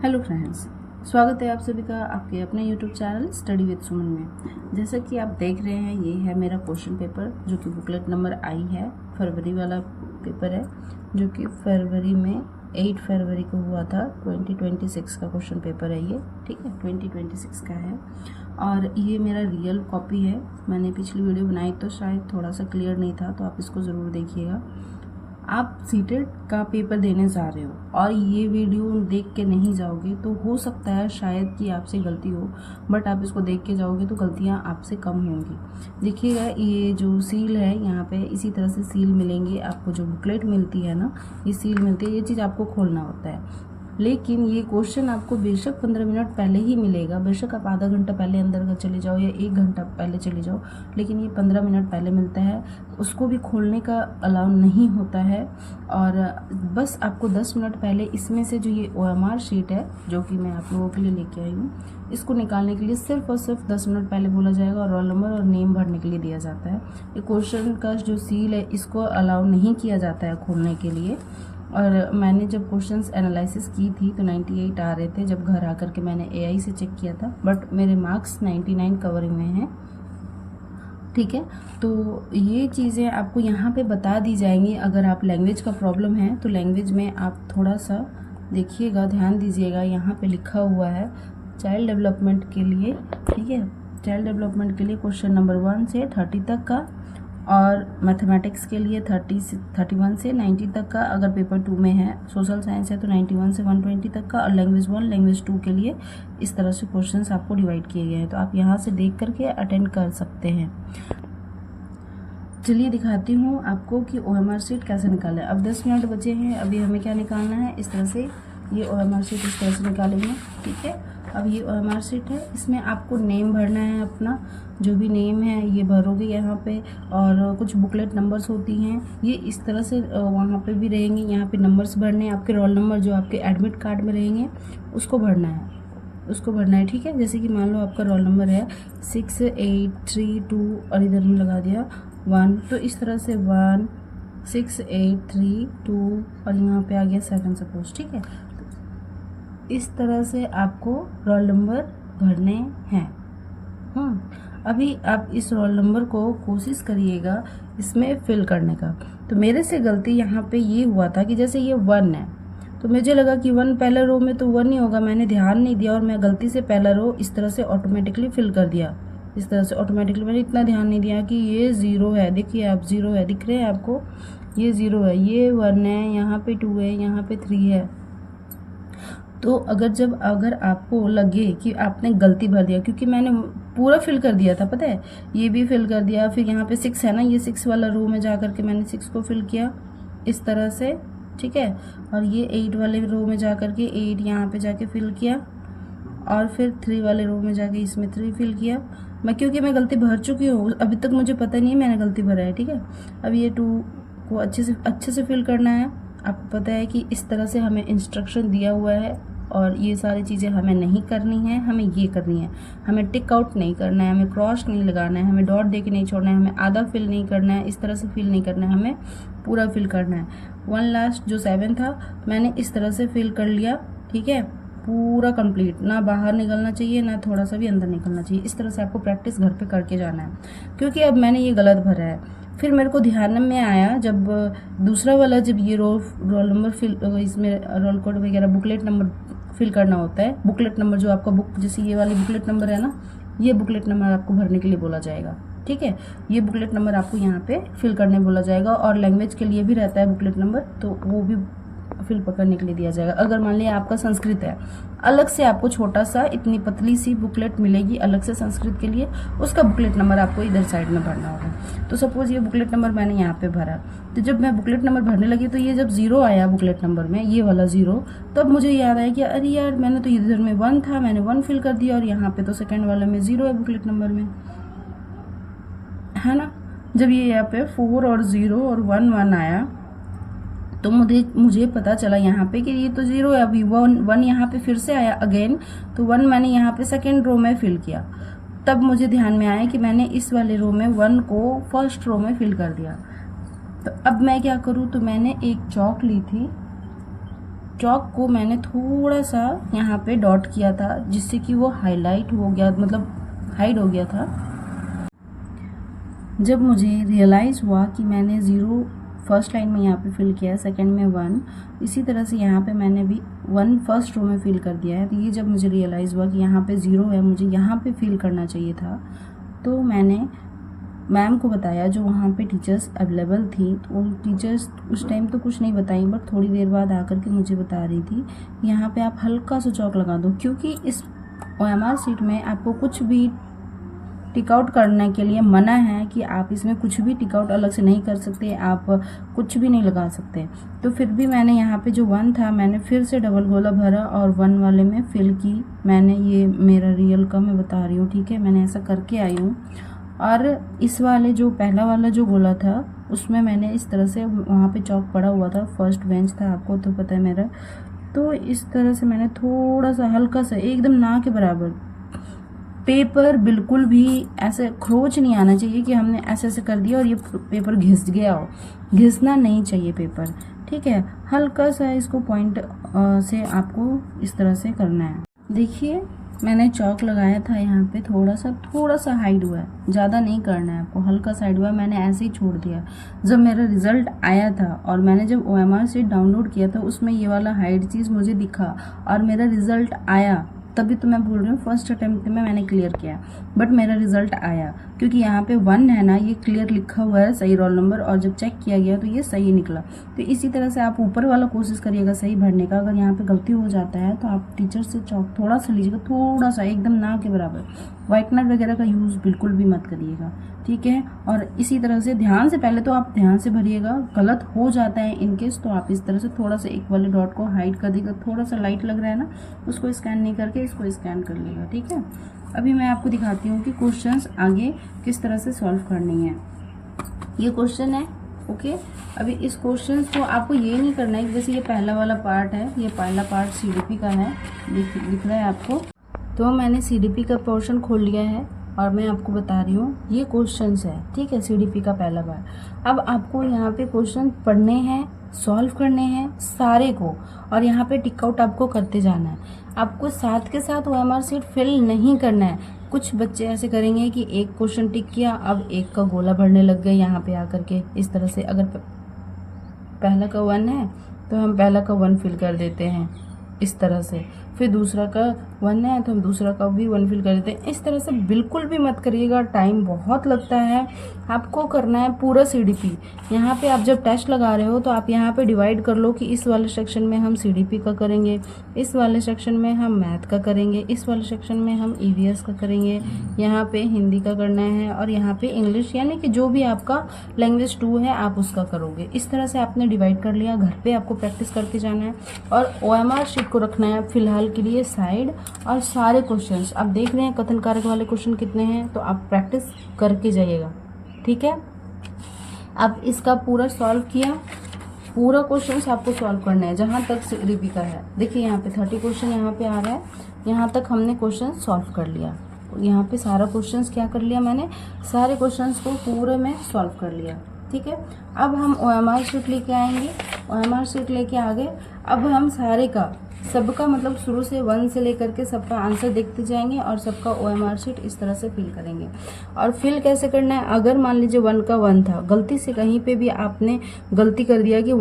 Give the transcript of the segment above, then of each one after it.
Hello friends, स्वागत है आप सभी का आपके अपने यूट्यूब चैनल स्टडी विद सुमन में। जैसा कि आप देख रहे हैं, ये है मेरा क्वेश्चन पेपर जो कि बुकलेट नंबर आई है। फरवरी वाला पेपर है जो कि फरवरी में 8 फरवरी को हुआ था। 2026 का क्वेश्चन पेपर है ये, ठीक है, 2026 का है। और ये मेरा रियल कॉपी है। मैंने पिछली वीडियो बनाई तो शायद थोड़ा सा क्लियर नहीं था, तो आप इसको ज़रूर देखिएगा। आप सीटेट का पेपर देने जा रहे हो और ये वीडियो देख के नहीं जाओगे तो हो सकता है शायद कि आपसे गलती हो, बट आप इसको देख के जाओगे तो गलतियां आपसे कम होंगी। देखिएगा, ये जो सील है यहाँ पे इसी तरह से सील मिलेंगे आपको। जो बुकलेट मिलती है ना, ये सील मिलती है, ये चीज़ आपको खोलना होता है। लेकिन ये क्वेश्चन आपको बेशक 15 मिनट पहले ही मिलेगा, बेशक आप आधा घंटा पहले अंदर चले जाओ या 1 घंटा पहले चले जाओ, लेकिन ये 15 मिनट पहले मिलता है। उसको भी खोलने का अलाउ नहीं होता है। और बस आपको 10 मिनट पहले इसमें से जो ये OMR शीट है जो कि मैं आप लोगों के लिए लेके आई हूँ, इसको निकालने के लिए सिर्फ और सिर्फ 10 मिनट पहले बोला जाएगा और रोल नंबर और नेम भरने के लिए दिया जाता है। ये क्वेश्चन का जो सील है इसको अलाउ नहीं किया जाता है खोलने के लिए। और मैंने जब क्वेश्चंस एनालिसिस की थी तो 98 आ रहे थे जब घर आकर के मैंने AI से चेक किया था, बट मेरे मार्क्स 99 कवरिंग में हैं, ठीक है। तो ये चीज़ें आपको यहाँ पे बता दी जाएंगी। अगर आप लैंग्वेज का प्रॉब्लम है तो लैंग्वेज में आप थोड़ा सा देखिएगा, ध्यान दीजिएगा। यहाँ पे लिखा हुआ है चाइल्ड डेवलपमेंट के लिए, ठीक है, चाइल्ड डेवलपमेंट के लिए क्वेश्चन नंबर 1 से 30 तक का, और मैथमेटिक्स के लिए 31 से 90 तक का। अगर पेपर 2 में है, सोशल साइंस है तो 91 से 120 तक का। और लैंग्वेज 1 लैंग्वेज 2 के लिए इस तरह से क्वेश्चंस आपको डिवाइड किए गए हैं, तो आप यहाँ से देख करके अटेंड कर सकते हैं। चलिए दिखाती हूँ आपको कि OMR शीट कैसे निकालें। अब 10 मिनट बचे हैं, अभी हमें क्या निकालना है। इस तरह से ये OMR शीट इस तरह से निकालेंगे, ठीक है। अब ये OMR शीट है, इसमें आपको नेम भरना है अपना, जो भी नेम है ये भरोगे यहाँ पे। और कुछ बुकलेट नंबर्स होती हैं, ये इस तरह से वहाँ पे भी रहेंगे। यहाँ पे नंबर्स भरने हैं, आपके रोल नंबर जो आपके एडमिट कार्ड में रहेंगे उसको भरना है, उसको भरना है, ठीक है। जैसे कि मान लो आपका रोल नंबर है 6832 और इधर में लगा दिया 1, तो इस तरह से 1 6832 और यहाँ पे आ गया 7 सपोज, ठीक है। इस तरह से आपको रोल नंबर भरने हैं। अभी आप इस रोल नंबर को कोशिश करिएगा इसमें फिल करने का। तो मेरे से गलती यहाँ पे ये हुआ था कि जैसे ये 1 है तो मुझे लगा कि 1 पहले रो में तो 1 ही होगा, मैंने ध्यान नहीं दिया और मैं गलती से पहला रो इस तरह से ऑटोमेटिकली फिल कर दिया। इस तरह से ऑटोमेटिकली मैंने इतना ध्यान नहीं दिया कि ये 0 है। देखिए आप 0 है, दिख रहे हैं आपको, ये 0 है, ये 1 है, यहाँ पे 2 है, यहाँ पे 3 है। तो अगर आपको लगे कि आपने गलती भर दिया, क्योंकि मैंने पूरा फिल कर दिया था, पता है, ये भी फिल कर दिया। फिर यहाँ पे 6 है ना, ये 6 वाला रो में जा करके मैंने 6 को फिल किया इस तरह से, ठीक है। और ये 8 वाले रो में जा करके 8 यहाँ पे जाके फिल किया, और फिर 3 वाले रो में जाके इसमें 3 फिल किया। क्योंकि मैं गलती भर चुकी हूँ, अभी तक मुझे पता नहीं है मैंने गलती भरा है, ठीक है। अब ये 2 को अच्छे से फिल करना है। आपको पता है कि इस तरह से हमें इंस्ट्रक्शन दिया हुआ है और ये सारी चीज़ें हमें नहीं करनी है, हमें ये करनी है। हमें टिक आउट नहीं करना है, हमें क्रॉस नहीं लगाना है, हमें डॉट दे के नहीं छोड़ना है, हमें आधा फिल नहीं करना है, इस तरह से फिल नहीं करना है, हमें पूरा फिल करना है। 1 लास्ट जो 7 था मैंने इस तरह से फिल कर लिया, ठीक है, पूरा कंप्लीट। ना बाहर निकलना चाहिए ना थोड़ा सा भी अंदर निकलना चाहिए। इस तरह से आपको प्रैक्टिस घर पे करके जाना है, क्योंकि अब मैंने ये गलत भरा है। फिर मेरे को ध्यान में आया जब दूसरा वाला, जब ये रोल नंबर फिल, इसमें रोल कोड वगैरह बुकलेट नंबर फिल करना होता है। बुकलेट नंबर जो आपका बुक, जैसे ये वाली बुकलेट नंबर है ना, ये बुकलेट नंबर आपको भरने के लिए बोला जाएगा, ठीक है। ये बुकलेट नंबर आपको यहाँ पे फिल करने बोला जाएगा। और लैंग्वेज के लिए भी रहता है बुकलेट नंबर, तो वो भी फिल करने के लिए दिया जाएगा। अगर मान लिया आपका संस्कृत है, अलग से आपको छोटा सा इतनी पतली सी बुकलेट मिलेगी अलग से संस्कृत के लिए, उसका बुकलेट नंबर आपको इधर साइड में भरना होगा। तो सपोज ये बुकलेट नंबर मैंने यहाँ पे भरा, तो जब मैं बुकलेट नंबर भरने लगी तो ये जब 0 आया बुकलेट नंबर में, ये वाला 0, तब मुझे याद आया कि अरे यार मैंने तो इधर में 1 था, मैंने 1 फिल कर दिया, और यहाँ पे तो सेकेंड वाले में 0 है बुकलेट नंबर में, है ना। जब ये यहाँ पे 4 और 0 और 1 आया तो मुझे पता चला यहाँ पे कि ये तो 0 है। अभी 1 यहाँ पे फिर से आया अगेन, तो 1 मैंने यहाँ पे सेकेंड रो में फिल किया। तब मुझे ध्यान में आया कि मैंने इस वाले रो में 1 को फर्स्ट रो में फिल कर दिया। तो अब मैं क्या करूँ, तो मैंने एक चौक ली थी, चौक को मैंने थोड़ा सा यहाँ पे डॉट किया था, जिससे कि वो हाईलाइट हो गया, मतलब हाइड हो गया था। जब मुझे रियलाइज़ हुआ कि मैंने 0 फर्स्ट लाइन में यहाँ पे फिल किया है, सेकंड में 1, इसी तरह से यहाँ पे मैंने भी 1 फर्स्ट रो में फिल कर दिया है। तो ये जब मुझे रियलाइज़ हुआ कि यहाँ पे 0 है, मुझे यहाँ पे फिल करना चाहिए था, तो मैंने मैम को बताया, जो वहाँ पे टीचर्स अवेलेबल थी। तो उन टीचर्स उस टाइम तो कुछ नहीं बताई, बट थोड़ी देर बाद आकर के मुझे बता रही थी यहाँ पे आप हल्का सा चौक लगा दो, क्योंकि इस OMR शीट में आपको कुछ भी टिक आउट करने के लिए मना है कि आप इसमें कुछ भी टिक आउट अलग से नहीं कर सकते, आप कुछ भी नहीं लगा सकते। तो फिर भी मैंने यहाँ पे जो 1 था, मैंने फिर से डबल गोला भरा और 1 वाले में फिल की मैंने। ये मेरा रियल का मैं बता रही हूँ, ठीक है, मैंने ऐसा करके आई हूँ। और इस वाले जो पहला वाला जो गोला था, उसमें मैंने इस तरह से, वहाँ पे चौक पड़ा हुआ था, फर्स्ट बेंच था, आपको तो पता है मेरा। तो इस तरह से मैंने थोड़ा सा हल्का सा, एकदम ना के बराबर, पेपर बिल्कुल भी ऐसे खरोच नहीं आना चाहिए कि हमने ऐसे ऐसे कर दिया और ये पेपर घिस गया हो। घिसना नहीं चाहिए पेपर, ठीक है। हल्का सा इसको पॉइंट से आपको इस तरह से करना है। देखिए मैंने चौक लगाया था यहाँ पे, थोड़ा सा हाइड हुआ है, ज़्यादा नहीं करना है आपको, हल्का सा हाइड हुआ है, मैंने ऐसे ही छोड़ दिया। जब मेरा रिजल्ट आया था और मैंने जब OMR शीट डाउनलोड किया था, उसमें ये वाला हाइड चीज़ मुझे दिखा और मेरा रिजल्ट आया, तभी तो मैं बोल रही हूँ फर्स्ट अटेम्प्ट में मैंने क्लियर किया, बट मेरा रिजल्ट आया क्योंकि यहाँ पे 1 है ना, ये क्लियर लिखा हुआ है, सही रोल नंबर, और जब चेक किया गया तो ये सही निकला। तो इसी तरह से आप ऊपर वाला कोशिश करिएगा सही भरने का। अगर यहाँ पे गलती हो जाता है तो आप टीचर से चौक थोड़ा सा लीजिएगा, थोड़ा सा, एकदम ना के बराबर। व्हाइटनर वगैरह का यूज़ बिल्कुल भी मत करिएगा, ठीक है। और इसी तरह से ध्यान से, पहले तो आप ध्यान से भरिएगा, गलत हो जाता है इनकेस तो आप इस तरह से थोड़ा सा एक वाले डॉट को हाइड कर दीजिएगा, थोड़ा सा लाइट लग रहा है ना, उसको स्कैन नहीं करके इसको स्कैन कर लेगा, ठीक है। अभी मैं आपको दिखाती हूँ कि क्वेश्चंस आगे किस तरह से सॉल्व करनी है। ये क्वेश्चन है, ओके। अभी इस क्वेश्चन को आपको ये नहीं करना है कि जैसे ये पहला वाला पार्ट है, ये पहला पार्ट CDP का है, दिख रहा है आपको। तो मैंने CDP का पोर्शन खोल लिया है और मैं आपको बता रही हूँ ये क्वेश्चंस है, ठीक है, CDP का पहला बार। अब आपको यहाँ पे क्वेश्चन पढ़ने हैं, सॉल्व करने हैं सारे को, और यहाँ पे टिक आउट आपको करते जाना है। आपको साथ के साथ OMR शीट फिल नहीं करना है। कुछ बच्चे ऐसे करेंगे कि एक क्वेश्चन टिक किया, अब एक का गोला भरने लग गए यहाँ पे आकर के, इस तरह से। अगर पहला का 1 है तो हम पहला का 1 फिल कर देते हैं इस तरह से, फिर दूसरा का 1 है तो हम दूसरा का भी 1 फिल कर देते हैं। इस तरह से बिल्कुल भी मत करिएगा, टाइम बहुत लगता है। आपको करना है पूरा CDP। यहाँ पे आप जब टेस्ट लगा रहे हो तो आप यहाँ पे डिवाइड कर लो कि इस वाले सेक्शन में हम CDP का करेंगे, इस वाले सेक्शन में हम मैथ का करेंगे, इस वाले सेक्शन में हम EVS का करेंगे, यहाँ पे हिंदी का करना है, और यहाँ पे इंग्लिश, यानी कि जो भी आपका लैंग्वेज 2 है आप उसका करोगे। इस तरह से आपने डिवाइड कर लिया। घर पे आपको प्रैक्टिस करके जाना है और OMR शीट को रखना है फिलहाल के लिए साइड। और सारे क्वेश्चंस आप देख रहे हैं, कथन कारक वाले क्वेश्चन कितने हैं, तो आप प्रैक्टिस करके जाइएगा, ठीक है। अब इसका पूरा सॉल्व किया, पूरा क्वेश्चंस आपको सॉल्व करना है जहाँ तक CDP का है। देखिए यहाँ पे 30 क्वेश्चन यहाँ पे आ रहा है, यहाँ तक हमने क्वेश्चन सॉल्व कर लिया। यहाँ पे सारा क्वेश्चंस क्या कर लिया मैंने, सारे क्वेश्चंस को पूरे में सॉल्व कर लिया, ठीक है। अब हम OMR शीट लेके आएंगे, OMR शीट लेके आ गए। अब हम सारे का, सबका मतलब शुरू से 1 से लेकर के सबका आंसर देखते जाएंगे और सबका OMR शीट इस तरह से फिल करेंगे। और फिल कैसे करना है, अगर मान लीजिए 1 का 1 था, गलती से कहीं पे भी आपने गलती कर दिया कि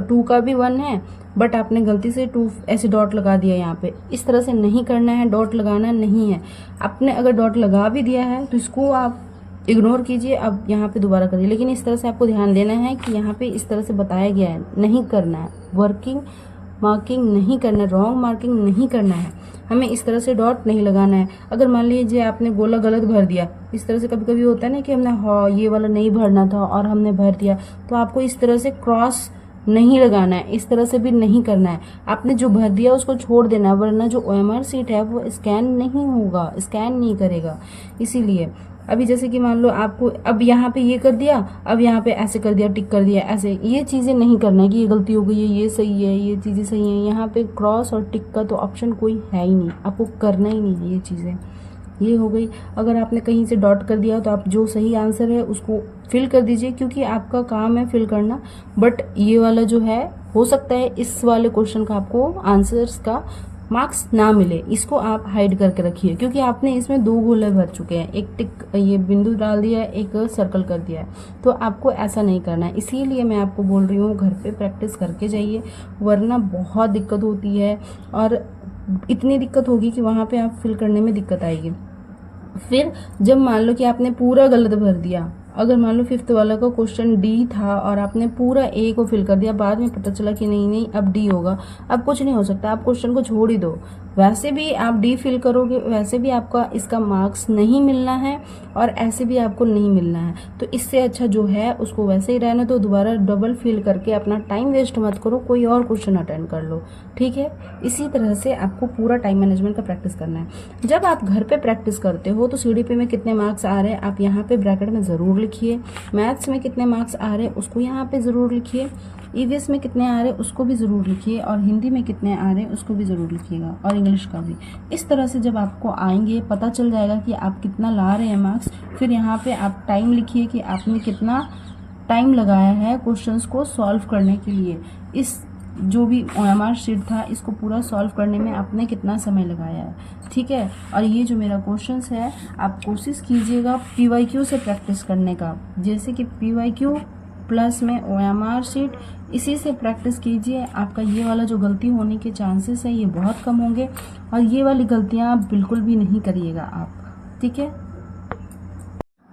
2 का भी 1 है, बट आपने गलती से 2 ऐसे डॉट लगा दिया यहाँ पे, इस तरह से नहीं करना है, डॉट लगाना नहीं है। आपने अगर डॉट लगा भी दिया है तो इसको आप इग्नोर कीजिए, अब यहाँ पे दोबारा करिए। लेकिन इस तरह से आपको ध्यान देना है कि यहाँ पे इस तरह से बताया गया है, नहीं करना है, वर्किंग मार्किंग नहीं करना है, रॉन्ग मार्किंग नहीं करना है, हमें इस तरह से डॉट नहीं लगाना है। अगर मान लीजिए आपने गोला गलत भर दिया, इस तरह से कभी कभी होता है ना कि हमने हाँ ये वाला नहीं भरना था और हमने भर दिया, तो आपको इस तरह से क्रॉस नहीं लगाना है, इस तरह से भी नहीं करना है। आपने जो भर दिया उसको छोड़ देना है, वरना जो OMR शीट है वो स्कैन नहीं होगा, स्कैन नहीं करेगा। इसीलिए अभी जैसे कि मान लो आपको अब यहाँ पे ये कर दिया, अब यहाँ पे ऐसे कर दिया, टिक कर दिया, ऐसे ये चीज़ें नहीं करना है कि ये गलती हो गई है, ये सही है, ये चीज़ें सही हैं। यहाँ पे क्रॉस और टिक का तो ऑप्शन कोई है ही नहीं, आपको करना ही नहीं है ये चीज़ें। ये हो गई। अगर आपने कहीं से डॉट कर दिया तो आप जो सही आंसर है उसको फिल कर दीजिए, क्योंकि आपका काम है फिल करना। बट ये वाला जो है, हो सकता है इस वाले क्वेश्चन का आपको आंसर्स का मार्क्स ना मिले, इसको आप हाइड करके रखिए, क्योंकि आपने इसमें 2 गोले भर चुके हैं, एक टिक ये बिंदु डाल दिया है, एक सर्कल कर दिया है, तो आपको ऐसा नहीं करना है। इसीलिए मैं आपको बोल रही हूँ घर पे प्रैक्टिस करके जाइए, वरना बहुत दिक्कत होती है, और इतनी दिक्कत होगी कि वहाँ पे आप फिल करने में दिक्कत आएगी। फिर जब मान लो कि आपने पूरा गलत भर दिया, अगर मान लो 5th वाला का क्वेश्चन डी था और आपने पूरा ए को फिल कर दिया, बाद में पता चला कि नहीं अब डी होगा, अब कुछ नहीं हो सकता, आप क्वेश्चन को छोड़ ही दो। वैसे भी आप डी फिल करोगे, वैसे भी आपका इसका मार्क्स नहीं मिलना है, और ऐसे भी आपको नहीं मिलना है। तो इससे अच्छा जो है उसको वैसे ही रहने दो, दोबारा डबल फिल करके अपना टाइम वेस्ट मत करो, कोई और क्वेश्चन अटेंड कर लो, ठीक है। इसी तरह से आपको पूरा टाइम मैनेजमेंट का प्रैक्टिस करना है। जब आप घर पे प्रैक्टिस करते हो तो सीडीपी में कितने मार्क्स आ रहे हैं आप यहाँ पे ब्रैकेट में ज़रूर लिखिए, मैथ्स में कितने मार्क्स आ रहे हैं उसको यहाँ पे ज़रूर लिखिए, ईवीएस में कितने आ रहे हैं उसको भी ज़रूर लिखिए, और हिंदी में कितने आ रहे हैं उसको भी ज़रूर लिखिएगा, और इंग्लिश का भी। इस तरह से जब आपको आएंगे, पता चल जाएगा कि आप कितना ला रहे हैं मार्क्स। फिर यहाँ पे आप टाइम लिखिए कि आपने कितना टाइम लगाया है क्वेश्चंस को सॉल्व करने के लिए। इस जो भी OMR शीट था, इसको पूरा सॉल्व करने में आपने कितना समय लगाया है, ठीक है। और ये जो मेरा क्वेश्चंस है, आप कोशिश कीजिएगा PYQ से प्रैक्टिस करने का, जैसे कि PYQ प्लस में OMR शीट, इसी से प्रैक्टिस कीजिए। आपका ये वाला जो गलती होने के चांसेस है ये बहुत कम होंगे, और ये वाली गलतियाँ आप बिल्कुल भी नहीं करिएगा आप, ठीक है।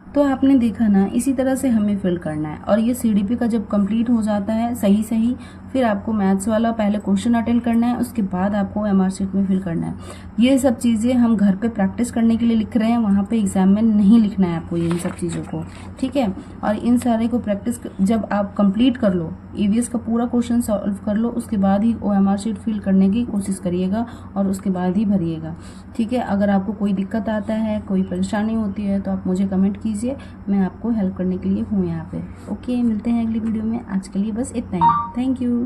तो आपने देखा ना, इसी तरह से हमें फिल करना है। और ये सीडीपी का जब कंप्लीट हो जाता है सही, फिर आपको मैथ्स वाला पहले क्वेश्चन अटेंड करना है, उसके बाद आपको MR शीट में फिल करना है। ये सब चीज़ें हम घर पे प्रैक्टिस करने के लिए लिख रहे हैं, वहाँ पे एग्जाम में नहीं लिखना है आपको इन सब चीज़ों को, ठीक है। और इन सारे को प्रैक्टिस जब आप कंप्लीट कर लो, EVS का पूरा क्वेश्चन सॉल्व कर लो, उसके बाद ही OMR शीट फिल करने की कोशिश करिएगा, और उसके बाद ही भरिएगा, ठीक है। अगर आपको कोई दिक्कत आता है, कोई परेशानी होती है, तो आप मुझे कमेंट कीजिए, मैं आपको हेल्प करने के लिए हूँ यहाँ पे। ओके, मिलते हैं अगली वीडियो में। आज के लिए बस इतना ही। Thank you.